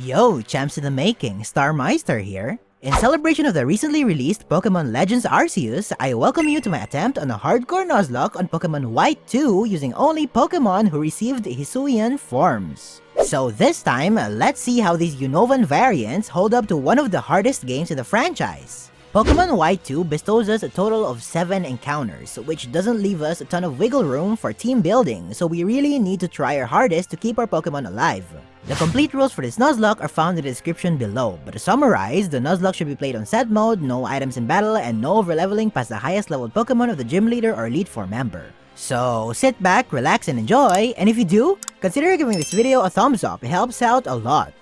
Yo, champs in the making, Starmeistr here. In celebration of the recently released Pokemon Legends Arceus, I welcome you to my attempt on a Hardcore Nuzlocke on Pokemon White 2 using only Pokemon who received HISUIAN forms. So this time, let's see how these Unovan variants hold up to one of the hardest games in the franchise. Pokemon White 2 bestows us a total of 7 encounters, which doesn't leave us a ton of wiggle room for team building, so we really need to try our hardest to keep our Pokemon alive. The complete rules for this Nuzlocke are found in the description below, but to summarize, the Nuzlocke should be played on set mode, no items in battle, and no overleveling past the highest leveled Pokemon of the gym leader or Elite Four member. So sit back, relax, and enjoy, and if you do, consider giving this video a thumbs up, it helps out a lot.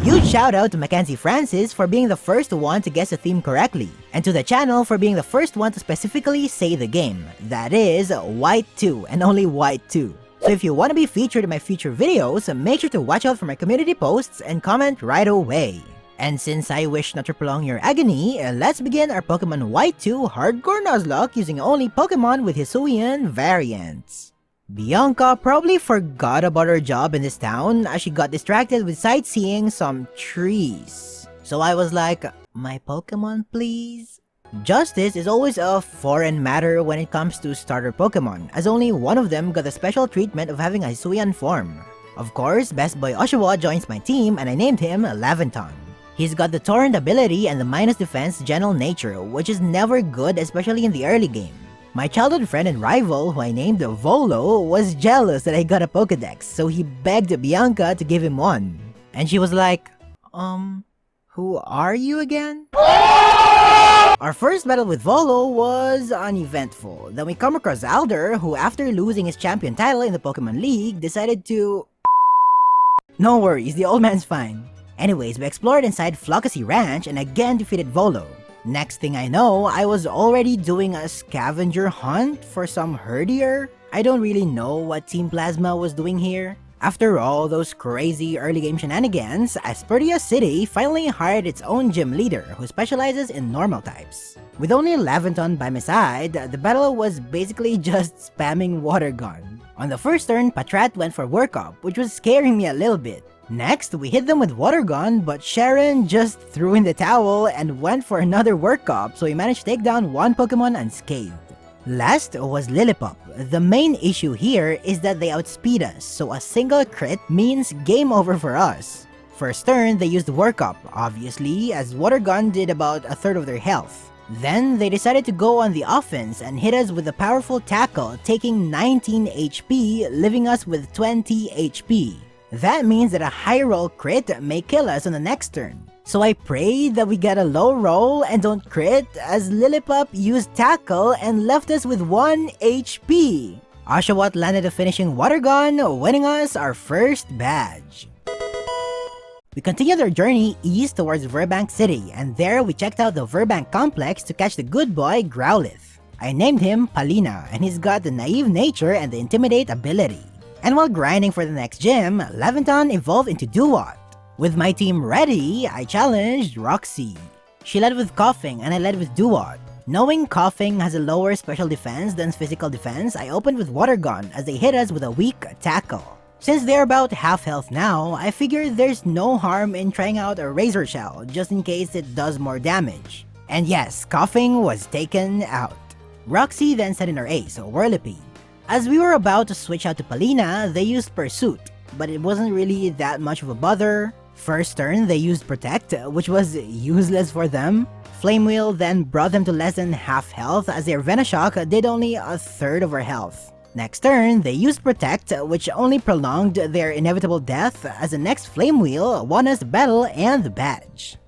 Huge shout out to Mackenzie Francis for being the first one to guess the theme correctly, and to the channel for being the first one to specifically say the game, that is, White 2, and only White 2. So if you want to be featured in my future videos, make sure to watch out for my community posts and comment right away. And since I wish not to prolong your agony, let's begin our Pokemon White 2 Hardcore Nuzlocke using only Pokemon with HISUIAN variants. Bianca probably forgot about her job in this town as she got distracted with sightseeing some trees. So I was like, my Pokemon please? Justice is always a foreign matter when it comes to starter Pokemon, as only one of them got the special treatment of having a HISUIAN form. Of course, best boy Oshawa joins my team and I named him Laventon. He's got the Torrent ability and the minus defense general nature, which is never good especially in the early game. My childhood friend and rival, who I named Volo, was jealous that I got a Pokedex, so he begged Bianca to give him one. And she was like, who are you again? Our first battle with Volo was uneventful. Then we come across Alder, who after losing his champion title in the Pokemon League, decided to... No worries, the old man's fine. Anyways, we explored inside Flockacy Ranch and again defeated Volo. Next thing I know, I was already doing a scavenger hunt for some herdier? I don't really know what Team Plasma was doing here. After all those crazy early game shenanigans, Aspertia City finally hired its own gym leader who specializes in normal types. With only Laventon by my side, the battle was basically just spamming water gun. On the first turn, Patrat went for workup, which was scaring me a little bit. Next, we hit them with water gun, but Sharon just threw in the towel and went for another workup, so we managed to take down one Pokemon unscathed. Last was Lillipup. The main issue here is that they outspeed us, so a single crit means game over for us. First turn, they used workup, obviously, as water gun did about a third of their health. Then, they decided to go on the offense and hit us with a powerful tackle, taking 19 HP, leaving us with 20 HP. That means that a high roll crit may kill us on the next turn. So I prayed that we get a low roll and don't crit, as Lillipup used tackle and left us with 1 HP. Oshawott landed a finishing water gun, winning us our first badge. We continued our journey east towards Verbank City, and there we checked out the Verbank complex to catch the good boy Growlithe. I named him Palina, and he's got the naive nature and the intimidate ability. And while grinding for the next gym, Laventon evolved into Duat. With my team ready, I challenged Roxy. She led with Coughing and I led with Duat. Knowing Coughing has a lower special defense than physical defense, I opened with Water Gun as they hit us with a weak tackle. Since they're about half health now, I figured there's no harm in trying out a Razor Shell just in case it does more damage. And yes, Coughing was taken out. Roxy then set in her ace, Whirlipede. As we were about to switch out to Palina, they used Pursuit, but it wasn't really that much of a bother. First turn, they used Protect, which was useless for them. Flame Wheel then brought them to less than half health as their Venoshock did only a third of our health. Next turn, they used Protect, which only prolonged their inevitable death as the next Flame Wheel won us the battle and the badge.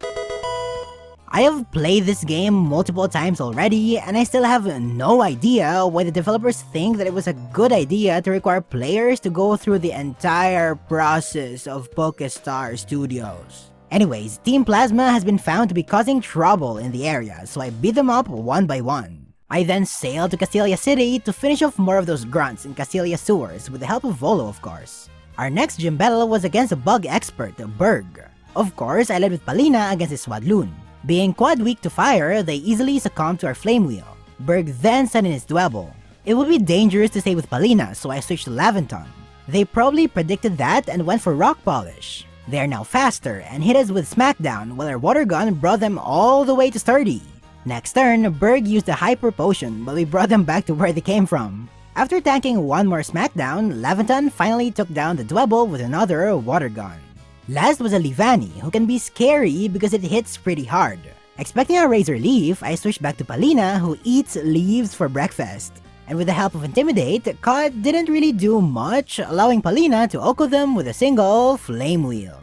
I have played this game multiple times already, and I still have no idea why the developers think that it was a good idea to require players to go through the entire process of Pokestar Studios. Anyways, Team Plasma has been found to be causing trouble in the area, so I beat them up one by one. I then sailed to Castelia City to finish off more of those grunts in Castelia sewers with the help of Volo, of course. Our next gym battle was against a bug expert, Berg. Of course, I led with Palina against his Swadloon. Being quad weak to fire, they easily succumbed to our Flame Wheel. Berg then sent in his Dwebble. It would be dangerous to stay with Palina, so I switched to Laventon. They probably predicted that and went for Rock Polish. They are now faster and hit us with Smackdown, while our Water Gun brought them all the way to Sturdy. Next turn, Berg used a Hyper Potion, but we brought them back to where they came from. After tanking one more Smackdown, Laventon finally took down the Dwebble with another Water Gun. Last was a Leavanny, who can be scary because it hits pretty hard. Expecting a Razor Leaf, I switched back to Palina, who eats leaves for breakfast. And with the help of Intimidate, Cod didn't really do much, allowing Palina to Oko them with a single Flame Wheel.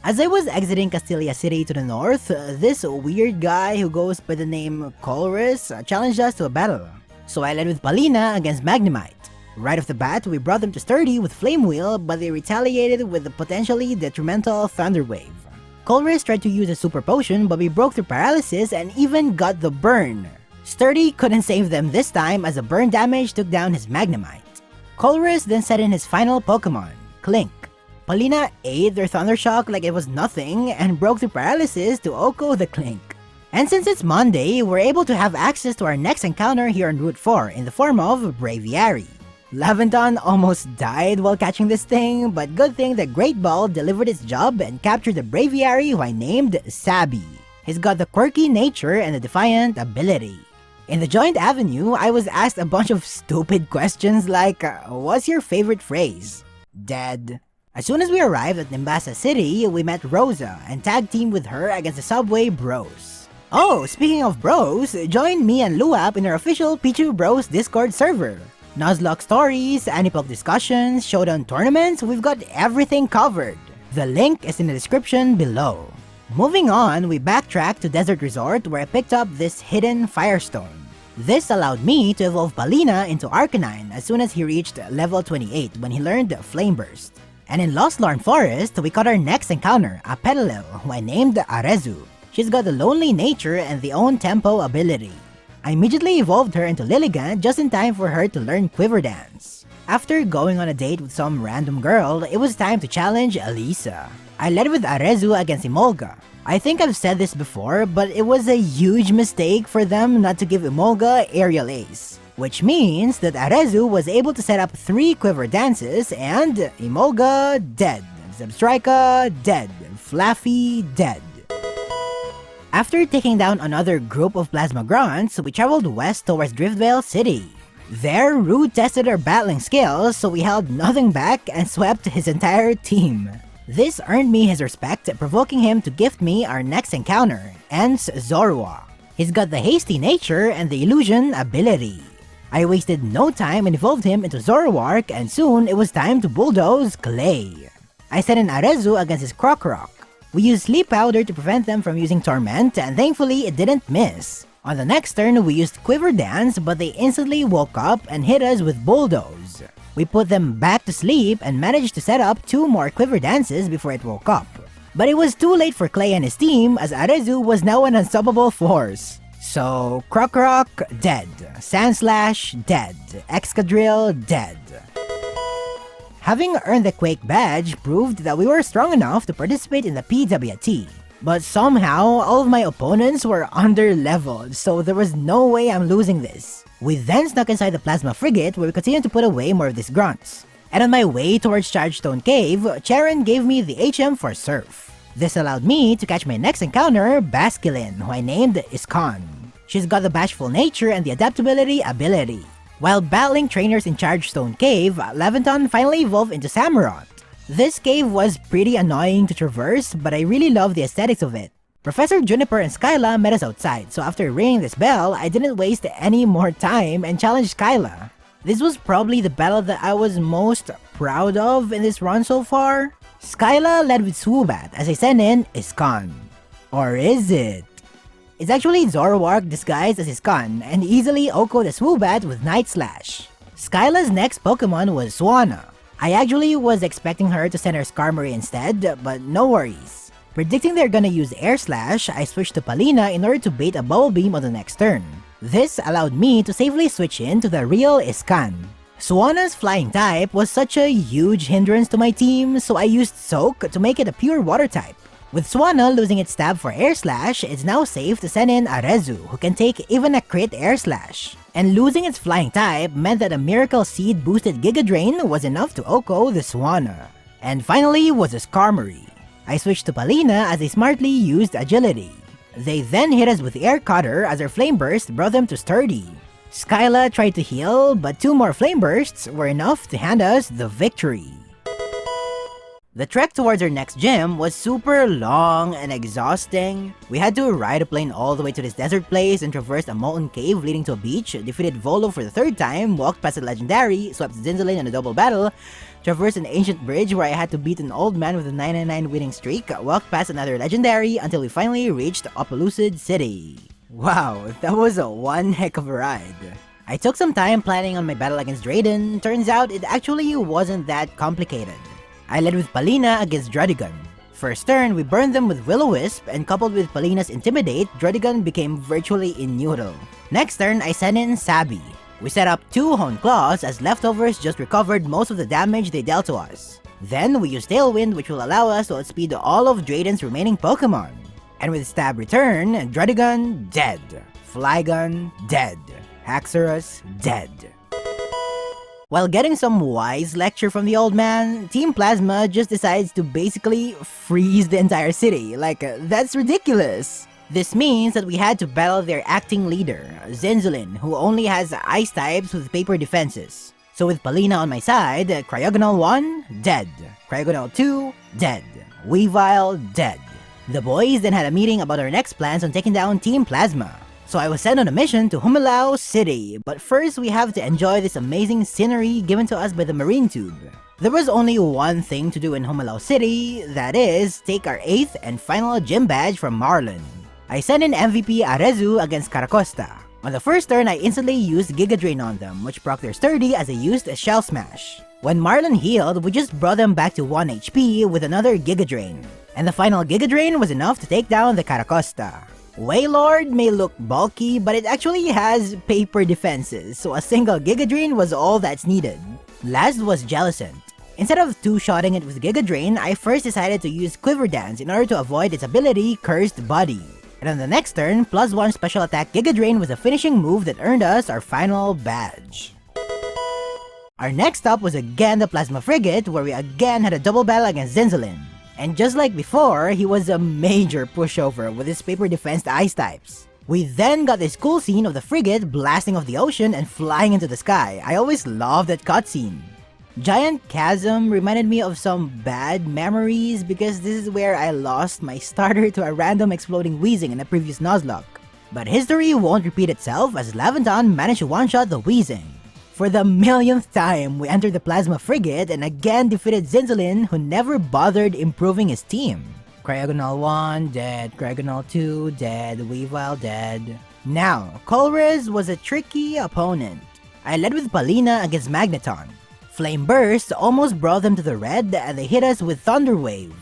As I was exiting Castilia City to the north, this weird guy who goes by the name Colress challenged us to a battle. So I led with Palina against Magnemite. Right off the bat, we brought them to Sturdy with Flame Wheel, but they retaliated with the potentially detrimental Thunder Wave. Colress tried to use a Super Potion, but we broke through Paralysis and even got the burn. Sturdy couldn't save them this time as the burn damage took down his Magnemite. Colress then set in his final Pokemon, Clink. Palina ate their Thunder Shock like it was nothing and broke through Paralysis to Oko the Clink. And since it's Monday, we're able to have access to our next encounter here on Route 4 in the form of Braviary. Laventon almost died while catching this thing, but good thing the Great Ball delivered its job and captured the Braviary who I named Sabby. He's got the quirky nature and the defiant ability. In the Joint Avenue, I was asked a bunch of stupid questions like, what's your favorite phrase? Dead. As soon as we arrived at Nimbasa City, we met Rosa and tag teamed with her against the Subway Bros. Oh, speaking of bros, join me and Luap in our official Pichu Bros Discord server. Nuzlocke stories, Anipok discussions, showdown tournaments, we've got everything covered. The link is in the description below. Moving on, we backtracked to Desert Resort where I picked up this hidden Firestone. This allowed me to evolve Palina into Arcanine as soon as he reached level 28 when he learned Flame Burst. And in Lost Lorn Forest, we caught our next encounter, a Petalil, who I named Arezu. She's got the lonely nature and the own tempo ability. I immediately evolved her into Lilligant just in time for her to learn Quiver Dance. After going on a date with some random girl, it was time to challenge Elisa. I led with Arezu against Emolga. I think I've said this before, but it was a huge mistake for them not to give Emolga Aerial Ace. Which means that Arezu was able to set up 3 Quiver Dances and Emolga dead, Zebstrika dead, Flaffy dead. After taking down another group of Plasma Grunts, we traveled west towards Driftvale City. There, Rude tested our battling skills, so we held nothing back and swept his entire team. This earned me his respect, provoking him to gift me our next encounter, Ents Zorua. He's got the hasty nature and the illusion ability. I wasted no time and evolved him into Zoroark, and soon it was time to bulldoze Clay. I sent in Arezu against his Crocroc. We used Sleep Powder to prevent them from using Torment, and thankfully it didn't miss. On the next turn, we used Quiver Dance, but they instantly woke up and hit us with Bulldoze. We put them back to sleep and managed to set up 2 more Quiver Dances before it woke up. But it was too late for Clay and his team, as Arezu was now an unstoppable force. So, Crocroc dead, Sandslash dead, Excadrill dead. Having earned the Quake badge proved that we were strong enough to participate in the PWT. But somehow, all of my opponents were under-leveled, so there was no way I'm losing this. We then snuck inside the Plasma Frigate where we continued to put away more of these grunts. And on my way towards Chargestone Cave, Charon gave me the HM for Surf. This allowed me to catch my next encounter, Basculin, who I named Iskon. She's got the bashful nature and the adaptability ability. While battling trainers in Chargestone Cave, Laventon finally evolved into Samurott. This cave was pretty annoying to traverse, but I really love the aesthetics of it. Professor Juniper and Skyla met us outside, so after ringing this bell, I didn't waste any more time and challenged Skyla. This was probably the battle that I was most proud of in this run so far. Skyla led with Swoobat as I sent in Iskon. Or is it? It's actually Zoroark disguised as Iskon, and easily Oko the Swoobat with Night Slash. Skyla's next Pokemon was Swanna. I actually was expecting her to send her Skarmory instead, but no worries. Predicting they're gonna use Air Slash, I switched to Palina in order to bait a Bubble Beam on the next turn. This allowed me to safely switch in to the real Iskan. Swanna's flying type was such a huge hindrance to my team, so I used Soak to make it a pure water type. With Swanna losing its stab for Air Slash, it's now safe to send in Arezu, who can take even a crit Air Slash. And losing its flying type meant that a Miracle Seed boosted Giga Drain was enough to Oko the Swanna. And finally was a Skarmory. I switched to Palina as they smartly used agility. They then hit us with Air Cutter as our Flame Burst brought them to Sturdy. Skyla tried to heal, but 2 more Flame Bursts were enough to hand us the victory. The trek towards our next gym was super long and exhausting. We had to ride a plane all the way to this desert place and traversed a molten cave leading to a beach, defeated Volo for the 3rd time, walked past a legendary, swept Zinzolin in a double battle, traversed an ancient bridge where I had to beat an old man with a 999 winning streak, walked past another legendary until we finally reached Opelucid City. Wow, that was one heck of a ride. I took some time planning on my battle against Drayden. Turns out it actually wasn't that complicated. I led with Palina against Druddigon. First turn, we burned them with Will-O-Wisp, and coupled with Palina's Intimidate, Druddigon became virtually immutable. Next turn, I sent in Sabby. We set up 2 Hone Claws as leftovers just recovered most of the damage they dealt to us. Then, we used Tailwind, which will allow us to outspeed all of Drayden's remaining Pokemon. And with Stab Return, Druddigon, dead. Flygon, dead. Haxorus, dead. While getting some wise lecture from the old man, Team Plasma just decides to basically freeze the entire city. That's ridiculous! This means that we had to battle their acting leader, Zinzolin, who only has ice types with paper defenses. So with Palina on my side, Cryogonal 1, dead. Cryogonal 2, dead. Weavile, dead. The boys then had a meeting about our next plans on taking down Team Plasma. So I was sent on a mission to Humilao City, but first we have to enjoy this amazing scenery given to us by the Marine Tube. There was only one thing to do in Humilao City, that is, take our 8th and final gym badge from Marlon. I sent in MVP Arezu against Caracosta. On the first turn, I instantly used Giga Drain on them, which proc their Sturdy as I used a Shell Smash. When Marlon healed, we just brought them back to 1 HP with another Giga Drain. And the final Giga Drain was enough to take down the Caracosta. Wailord may look bulky, but it actually has paper defenses, so a single Giga Drain was all that's needed. Last was Jellicent. Instead of 2-shotting it with Giga Drain, I first decided to use Quiver Dance in order to avoid its ability Cursed Body. And on the next turn, +1 special attack Giga Drain was a finishing move that earned us our final badge. Our next stop was again the Plasma Frigate, where we again had a double battle against Zinzolin. And just like before, he was a major pushover with his paper defense ice types. We then got this cool scene of the frigate blasting off the ocean and flying into the sky. I always loved that cutscene. Giant Chasm reminded me of some bad memories because this is where I lost my starter to a random exploding Weezing in a previous Nuzlocke. But history won't repeat itself as Laventon managed to one-shot the Weezing. For the millionth time, we entered the Plasma Frigate and again defeated Zinzolin, who never bothered improving his team. Cryogonal 1, dead. Cryogonal 2, dead. Weavile, dead. Now, Colress was a tricky opponent. I led with Palina against Magneton. Flame Burst almost brought them to the red and they hit us with Thunder Wave.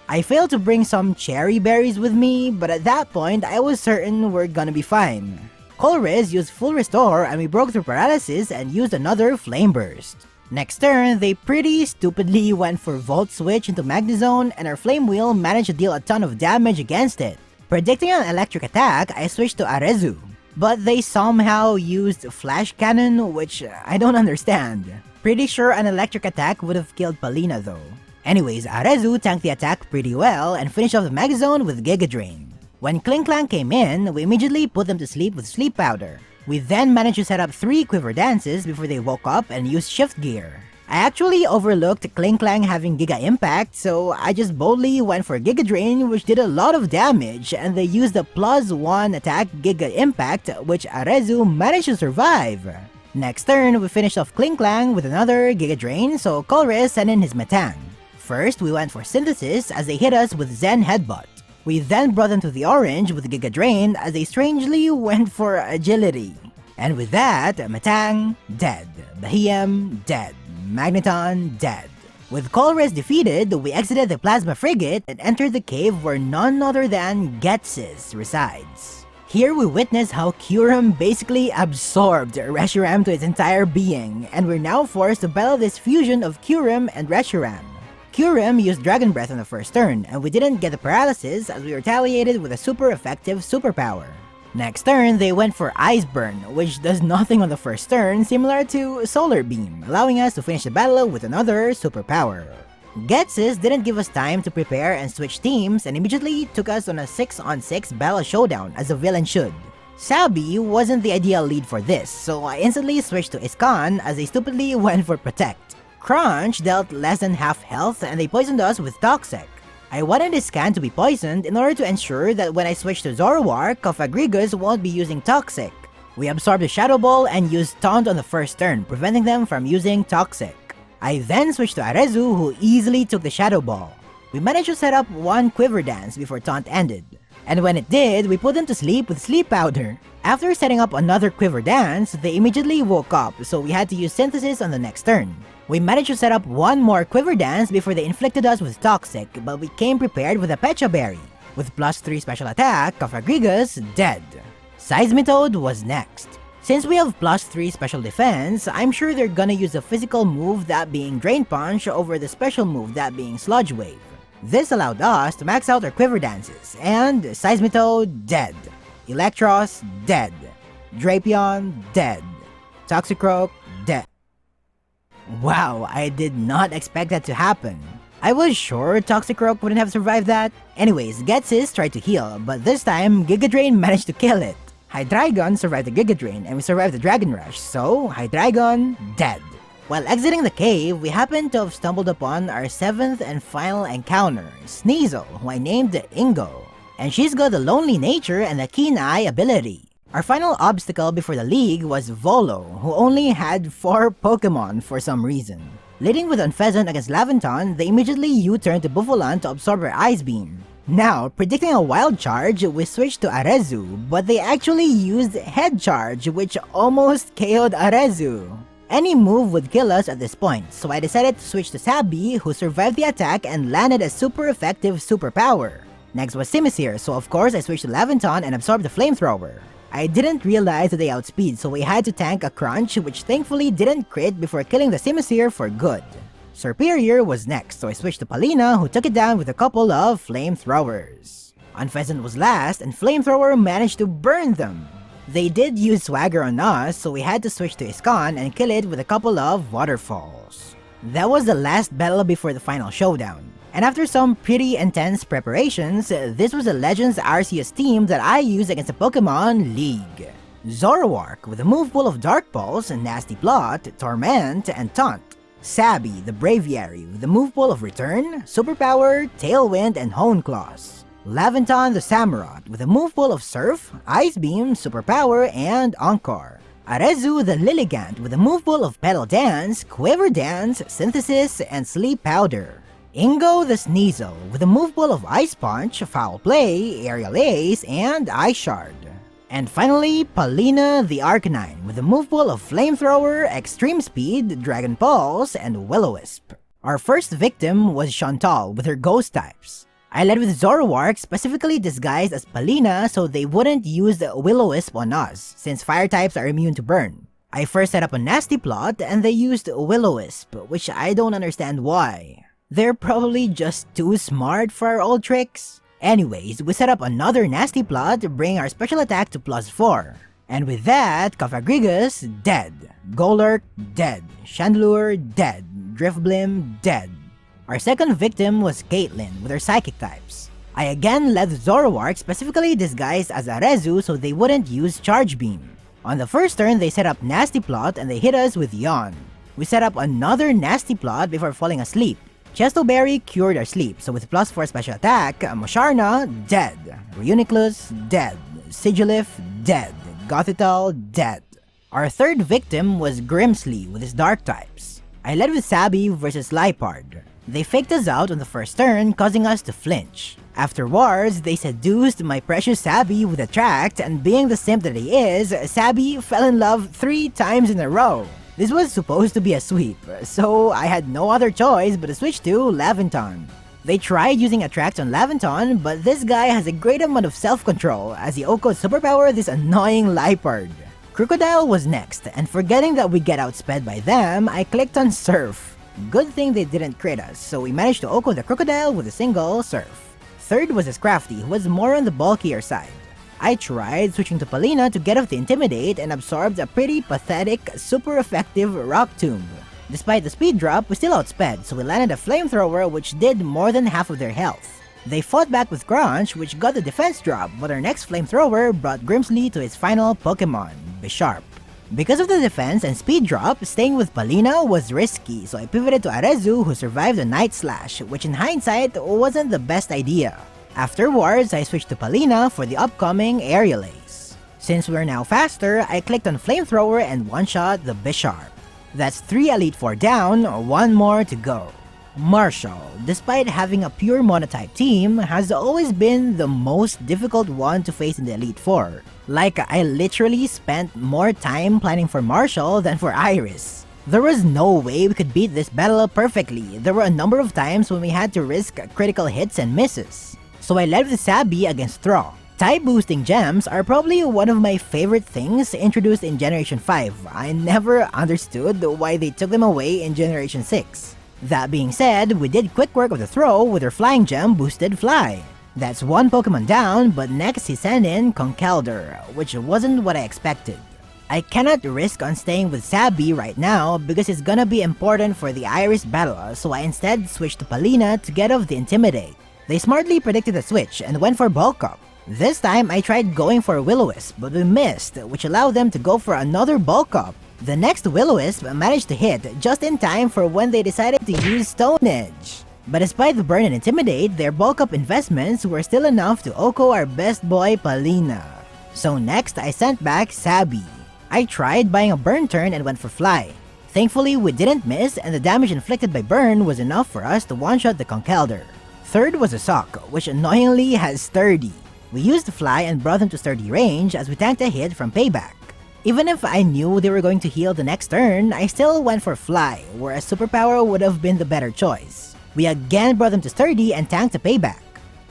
I failed to bring some cherry berries with me, but at that point, I was certain we're gonna be fine. Colress used full restore and we broke through paralysis and used another Flame Burst. Next turn, they pretty stupidly went for Volt Switch into Magnezone and our Flame Wheel managed to deal a ton of damage against it. Predicting an electric attack, I switched to Arezu. But they somehow used Flash Cannon, which I don't understand. Pretty sure an electric attack would have killed Palina though. Anyways, Arezu tanked the attack pretty well and finished off the Magnezone with Giga Drain. When Klinklang came in, we immediately put them to sleep with Sleep Powder. We then managed to set up 3 Quiver Dances before they woke up and used Shift Gear. I actually overlooked Klinklang having Giga Impact, so I just boldly went for Giga Drain, which did a lot of damage, and they used the +1 attack Giga Impact, which Arezu managed to survive. Next turn, we finished off Klinklang with another Giga Drain, so Colress sent in his Metang. First, we went for Synthesis as they hit us with Zen Headbutt. We then brought them to the orange with Giga Drain as they strangely went for Agility. And with that, Metang, dead. Behem, dead. Magneton, dead. With Colress defeated, we exited the Plasma Frigate and entered the cave where none other than Ghetsis resides. Here we witness how Kyurem basically absorbed Reshiram to its entire being, and we're now forced to battle this fusion of Kyurem and Reshiram. Kyurem used Dragon Breath on the first turn, and we didn't get the paralysis as we retaliated with a super effective superpower. Next turn, they went for Ice Burn, which does nothing on the first turn, similar to Solar Beam, allowing us to finish the battle with another superpower. Getsis didn't give us time to prepare and switch teams and immediately took us on a 6-on-6 battle showdown as a villain should. Sabi wasn't the ideal lead for this, so I instantly switched to Iskan as they stupidly went for Protect. Crunch dealt less than half health and they poisoned us with Toxic. I wanted Iskan to be poisoned in order to ensure that when I switch to Zoroark, Cofagrigus won't be using Toxic. We absorbed the Shadow Ball and used Taunt on the first turn, preventing them from using Toxic. I then switched to Arezu, who easily took the Shadow Ball. We managed to set up one Quiver Dance before Taunt ended. And when it did, we put them to sleep with Sleep Powder. After setting up another Quiver Dance, they immediately woke up, so we had to use Synthesis on the next turn. We managed to set up one more Quiver Dance before they inflicted us with Toxic, but we came prepared with a Pecha Berry. With +3 special attack, Cofagrigus dead. Seismitoad was next. Since we have +3 special defense, I'm sure they're gonna use a physical move, that being Drain Punch, over the special move, that being Sludge Wave. This allowed us to max out our Quiver Dances, and Seismitoad dead. Electros dead. Drapion dead. Toxicroak dead. Wow, I did not expect that to happen. I was sure Toxicroak wouldn't have survived that. Anyways, Getsis tried to heal, but this time Giga Drain managed to kill it. Hydreigon survived the Giga Drain and we survived the Dragon Rush, so Hydreigon dead. While exiting the cave, we happened to have stumbled upon our 7th and final encounter, Sneasel, who I named Ingo. And she's got a lonely nature and a keen eye ability. Our final obstacle before the league was Volo, who only had 4 Pokemon for some reason. Leading with Unfezant against Laventon, they immediately U-turned to Buffalon to absorb her Ice Beam. Now, predicting a Wild Charge, we switched to Arezu, but they actually used Head Charge, which almost KO'd Arezu. Any move would kill us at this point, so I decided to switch to Sabi, who survived the attack and landed a super effective superpower. Next was Simisear, so of course I switched to Laventon and absorbed the Flamethrower. I didn't realize that they outspeed, so we had to tank a Crunch, which thankfully didn't crit before killing the Simisear for good. Serperior was next, so I switched to Palina, who took it down with a couple of Flamethrowers. Unfezant was last, and Flamethrower managed to burn them. They did use Swagger on us, so we had to switch to Iskan and kill it with a couple of Waterfalls. That was the last battle before the final showdown. And after some pretty intense preparations, this was the Legends Arceus team that I used against the Pokemon League. Zoroark with a move pool of Dark Pulse, Nasty Plot, Torment, and Taunt. Sabi, the Braviary, with the move pool of Return, Superpower, Tailwind, and Hone Claws. Laventon the Samurott, with a move pool of Surf, Ice Beam, Superpower, and Encore. Arezu the Lilligant, with a move pool of Petal Dance, Quiver Dance, Synthesis, and Sleep Powder. Ingo the Sneasel, with a move pool of Ice Punch, Foul Play, Aerial Ace, and Ice Shard. And finally, Palina the Arcanine, with a move pool of Flamethrower, Extreme Speed, Dragon Pulse, and Will-O-Wisp. Our first victim was Chantal with her Ghost types. I led with Zoroark, specifically disguised as Palina so they wouldn't use the Will-O-Wisp on us, since fire types are immune to burn. I first set up a Nasty Plot and they used Will-O-Wisp, which I don't understand why. They're probably just too smart for our old tricks. Anyways, we set up another Nasty Plot to bring our special attack to +4. And with that, Cofagrigus dead, Golurk dead, Chandelure dead, Drifblim dead. Our second victim was Caitlyn with her Psychic types. I again led Zoroark, specifically disguised as Arezu so they wouldn't use Charge Beam. On the first turn, they set up Nasty Plot and they hit us with Yawn. We set up another Nasty Plot before falling asleep. Chesto Berry cured our sleep, so with +4 special attack, Musharna dead, Reuniclus dead, Sigilif dead, Gothitelle dead. Our third victim was Grimsly with his Dark types. I led with Sabi versus Lipard. They faked us out on the first turn, causing us to flinch. Afterwards, they seduced my precious Sabi with Attract, and being the simp that he is, Sabi fell in love 3 times in a row. This was supposed to be a sweep, so I had no other choice but to switch to Laventon. They tried using Attract on Laventon, but this guy has a great amount of self-control as he OHKO'd Superpower this annoying Lipard. Crocodile was next, and forgetting that we get outsped by them, I clicked on Surf. Good thing they didn't crit us, so we managed to OHKO the Crocodile with a single Surf. Third was a Scrafty, who was more on the bulkier side. I tried switching to Palina to get off the Intimidate and absorbed a pretty pathetic, super effective Rock Tomb. Despite the speed drop, we still outsped, so we landed a flamethrower which did more than half of their health. They fought back with Crunch, which got the defense drop, but our next flamethrower brought Grimsley to his final Pokemon, Bisharp. Because of the defense and speed drop, staying with Palina was risky, so I pivoted to Arezu who survived a Night Slash, which in hindsight wasn't the best idea. Afterwards, I switched to Palina for the upcoming Aerial Ace. Since we're now faster, I clicked on Flamethrower and one-shot the Bisharp. That's 3 Elite Four down, 1 more to go. Marshall, despite having a pure monotype team, has always been the most difficult one to face in the Elite Four. Like, I literally spent more time planning for Marshall than for Iris. There was no way we could beat this battle perfectly. There were a number of times when we had to risk critical hits and misses. So I led with Sabby against Thraw. Type boosting gems are probably one of my favorite things introduced in Generation 5. I never understood why they took them away in Generation 6. That being said, we did quick work of the Throw with our Flying Gem boosted Fly. That's 1 Pokemon down, but next he sent in Conkeldurr, which wasn't what I expected. I cannot risk on staying with Sabby right now because it's gonna be important for the Iris battle, so I instead switched to Palina to get off the Intimidate. They smartly predicted the switch and went for Bulk Up. This time I tried going for Will-O-Wisp, but we missed, which allowed them to go for another Bulk Up. The next Will-O-Wisp managed to hit just in time for when they decided to use Stone Edge. But despite the burn and Intimidate, their Bulk Up investments were still enough to OHKO our best boy Palina. So next I sent back Sabby. I tried buying a burn turn and went for Fly. Thankfully we didn't miss and the damage inflicted by burn was enough for us to one-shot the Conkeldurr. Third was a Sock, which annoyingly has Sturdy. We used Fly and brought them to Sturdy range as we tanked a hit from Payback. Even if I knew they were going to heal the next turn, I still went for Fly, whereas Superpower would have been the better choice. We again brought them to Sturdy and tanked a Payback.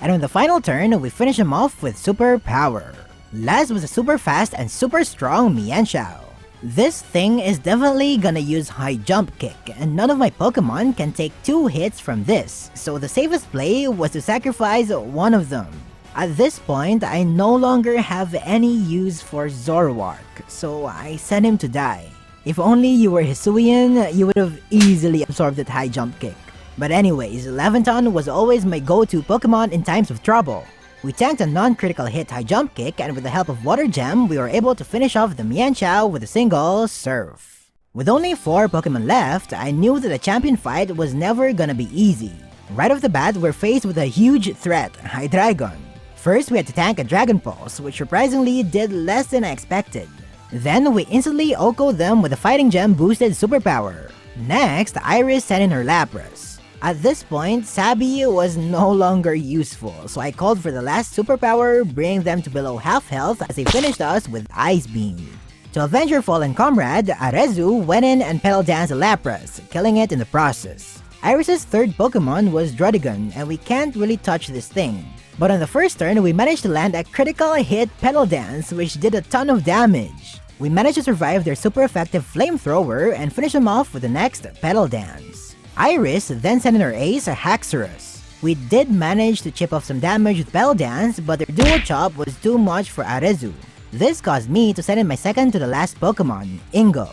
And on the final turn, we finished him off with Superpower. Last was a super fast and super strong Mienshao. This thing is definitely gonna use High Jump Kick, and none of my Pokemon can take 2 hits from this, so the safest play was to sacrifice one of them. At this point, I no longer have any use for Zoroark, so I sent him to die. If only you were Hisuian, you would have easily absorbed that High Jump Kick. But anyways, Laventon was always my go-to Pokemon in times of trouble. We tanked a non-critical hit High Jump Kick, and with the help of Water Gem, we were able to finish off the Mienshao with a single Surf. With only 4 Pokemon left, I knew that the champion fight was never gonna be easy. Right off the bat, we're faced with a huge threat, Hydreigon. First, we had to tank a Dragon Pulse, which surprisingly did less than I expected. Then, we instantly OHKO'd them with a Fighting Gem boosted Superpower. Next, Iris sent in her Lapras. At this point, Sabby was no longer useful, so I called for the last Superpower, bringing them to below half health as they finished us with Ice Beam. To avenge her fallen comrade, Arezu went in and Petal Danced a Lapras, killing it in the process. Iris' third Pokemon was Druddigon, and we can't really touch this thing. But on the first turn, we managed to land a critical hit Petal Dance, which did a ton of damage. We managed to survive their super effective Flamethrower and finish them off with the next Petal Dance. Iris then sent in her ace, Haxorus. We did manage to chip off some damage with Petal Dance, but their Duo Chop was too much for Arezu. This caused me to send in my second to the last Pokemon, Ingo.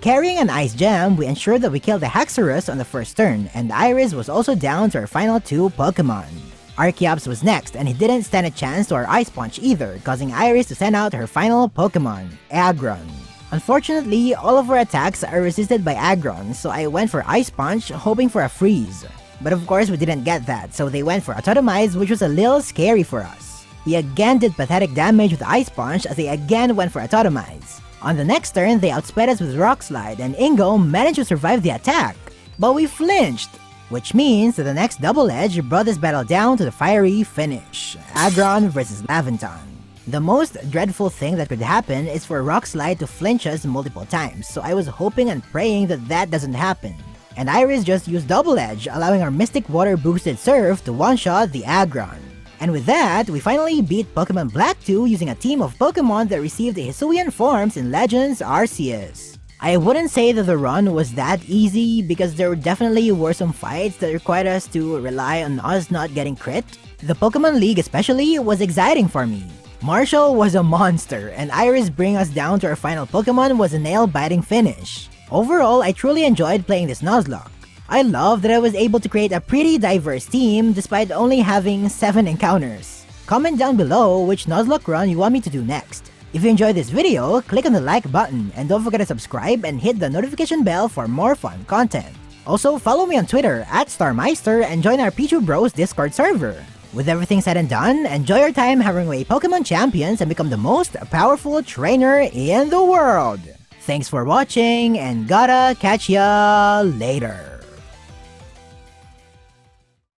Carrying an Ice Gem, we ensured that we killed the Haxorus on the first turn, and Iris was also down to our final 2 Pokemon. Archeops was next, and he didn't stand a chance to our Ice Punch either, causing Iris to send out her final Pokemon, Aggron. Unfortunately, all of our attacks are resisted by Aggron, so I went for Ice Punch, hoping for a freeze. But of course we didn't get that, so they went for Autotomize, which was a little scary for us. He again did pathetic damage with Ice Punch as they again went for Autotomize. On the next turn, they outsped us with Rock Slide, and Ingo managed to survive the attack. But we flinched! Which means that the next Double Edge brought this battle down to the fiery finish, Aggron vs Laventon. The most dreadful thing that could happen is for Rock Slide to flinch us multiple times, so I was hoping and praying that that doesn't happen. And Iris just used Double Edge, allowing our Mystic Water boosted Surf to one-shot the Aggron. And with that, we finally beat Pokemon Black 2 using a team of Pokemon that received the Hisuian forms in Legends Arceus. I wouldn't say that the run was that easy because there definitely were some fights that required us to rely on us not getting crit. The Pokemon League especially was exciting for me. Marshall was a monster, and Iris bringing us down to our final Pokemon was a nail-biting finish. Overall, I truly enjoyed playing this Nuzlocke. I love that I was able to create a pretty diverse team despite only having 7 encounters. Comment down below which Nuzlocke run you want me to do next. If you enjoyed this video, click on the like button and don't forget to subscribe and hit the notification bell for more fun content. Also, follow me on Twitter at Starmeistr and join our Pichu Bros Discord server. With everything said and done, enjoy your time hammering away Pokemon champions and become the most powerful trainer in the world! Thanks for watching and gotta catch ya later!